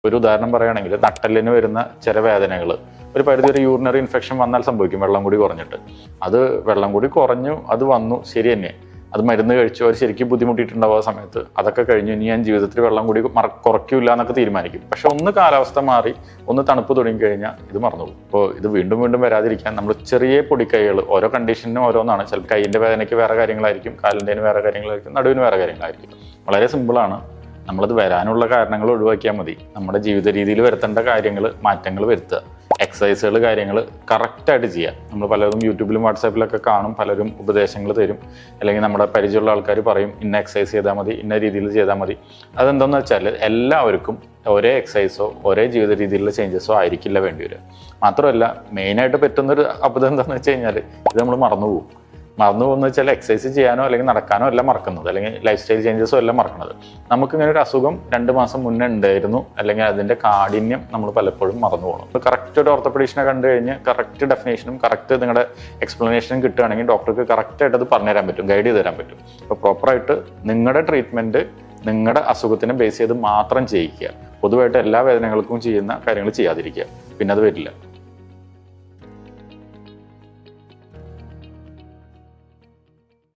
ഒരു ഉദാഹരണം പറയുകയാണെങ്കിൽ നട്ടെല്ലിന് വരുന്ന ചില വേദനകൾ ഒരു പരിധി ഒരു യൂറിനറി ഇൻഫെക്ഷൻ വന്നാൽ സംഭവിക്കും, വെള്ളം കൂടി കുറഞ്ഞിട്ട്. അത് വെള്ളം കൂടി കുറഞ്ഞു, അത് വന്നു, ശരി തന്നെ, അത് മരുന്ന് കഴിച്ചു, അവർ ശരിക്കും ബുദ്ധിമുട്ടിയിട്ടുണ്ടാവുക സമയത്ത് അതൊക്കെ കഴിഞ്ഞു ഇനി ഞാൻ ജീവിതത്തിൽ വെള്ളം കൂടി കുറയ്ക്കില്ല എന്നൊക്കെ തീരുമാനിക്കും. പക്ഷെ ഒന്ന് കാലാവസ്ഥ മാറി ഒന്ന് തണുപ്പ് തുടങ്ങി കഴിഞ്ഞാൽ ഇത് മറന്നുപോകും. അപ്പോൾ ഇത് വീണ്ടും വീണ്ടും വരാതിരിക്കാൻ നമ്മൾ ചെറിയ പൊടിക്കൈകൾ, ഓരോ കണ്ടീഷനും ഓരോന്നാണ്. ചിലപ്പോൾ കൈയിൻ്റെ വേദനയ്ക്ക് വേറെ കാര്യങ്ങളായിരിക്കും, കാലിൻ്റെന് വേറെ കാര്യങ്ങളായിരിക്കും, നടുവിന് വേറെ കാര്യങ്ങളായിരിക്കും. വളരെ സിമ്പിളാണ്. നമ്മളത് വരാനുള്ള കാരണങ്ങൾ ഒഴിവാക്കിയാൽ മതി. നമ്മുടെ ജീവിത രീതിയിൽ വരുത്തേണ്ട കാര്യങ്ങൾ മാറ്റങ്ങൾ വരുത്തുക, എക്സസൈസുകൾ കാര്യങ്ങൾ കറക്റ്റായിട്ട് ചെയ്യുക. നമ്മൾ പലരും യൂട്യൂബിലും വാട്സാപ്പിലൊക്കെ കാണും, പലരും ഉപദേശങ്ങൾ തരും, അല്ലെങ്കിൽ നമ്മുടെ പരിചയമുള്ള ആൾക്കാർ പറയും ഇന്ന എക്സസൈസ് ചെയ്താൽ മതി, ഇന്ന രീതിയിൽ ചെയ്താൽ മതി. അതെന്താണെന്ന് വെച്ചാൽ എല്ലാവർക്കും ഒരേ എക്സസൈസോ ഒരേ ജീവിത രീതിയിലുള്ള ചേഞ്ചസോ ആയിരിക്കില്ല വേണ്ടി വരിക. മാത്രമല്ല മെയിനായിട്ട് പറ്റുന്നൊരു അബദ്ധം എന്താണെന്ന് വെച്ച് കഴിഞ്ഞാൽ ഇത് നമ്മൾ മറന്നുപോകും. മറന്നുപോകുന്ന വെച്ചാൽ എക്സസൈസ് ചെയ്യാനോ അല്ലെങ്കിൽ നടക്കാനോ എല്ലാം മറക്കുന്നത്, അല്ലെങ്കിൽ ലൈഫ് സ്റ്റൈൽ ചേഞ്ചസോ എല്ലാം മറക്കുന്നത്. നമുക്കിങ്ങനെ ഒരു അസുഖം 2 മാസം മുന്നേ ഉണ്ടായിരുന്നു, അല്ലെങ്കിൽ അതിൻ്റെ കാഠിന്യം നമ്മൾ പലപ്പോഴും മറന്നു പോകണം. ഇപ്പോൾ കറക്റ്റ് ഒരു ഓർത്തോപെഡീഷനെ കണ്ടു കഴിഞ്ഞ് കറക്റ്റ് ഡെഫിനേഷനും കറക്റ്റ് നിങ്ങളുടെ എക്സ്പ്ലനേഷനും കിട്ടുകയാണെങ്കിൽ ഡോക്ടർക്ക് കറക്റ്റായിട്ട് അത് പറഞ്ഞുതരാൻ പറ്റും, ഗൈഡ് ചെയ്ത് തരാൻ പറ്റും. അപ്പോൾ പ്രോപ്പറായിട്ട് നിങ്ങളുടെ ട്രീറ്റ്മെൻറ്റ് നിങ്ങളുടെ അസുഖത്തിനെ ബേസ് ചെയ്ത് മാത്രം ചെയ്യിക്കുക. പൊതുവായിട്ട് എല്ലാ വേദനകൾക്കും ചെയ്യുന്ന കാര്യങ്ങൾ ചെയ്യാതിരിക്കുക, പിന്നെ അത് വരില്ല.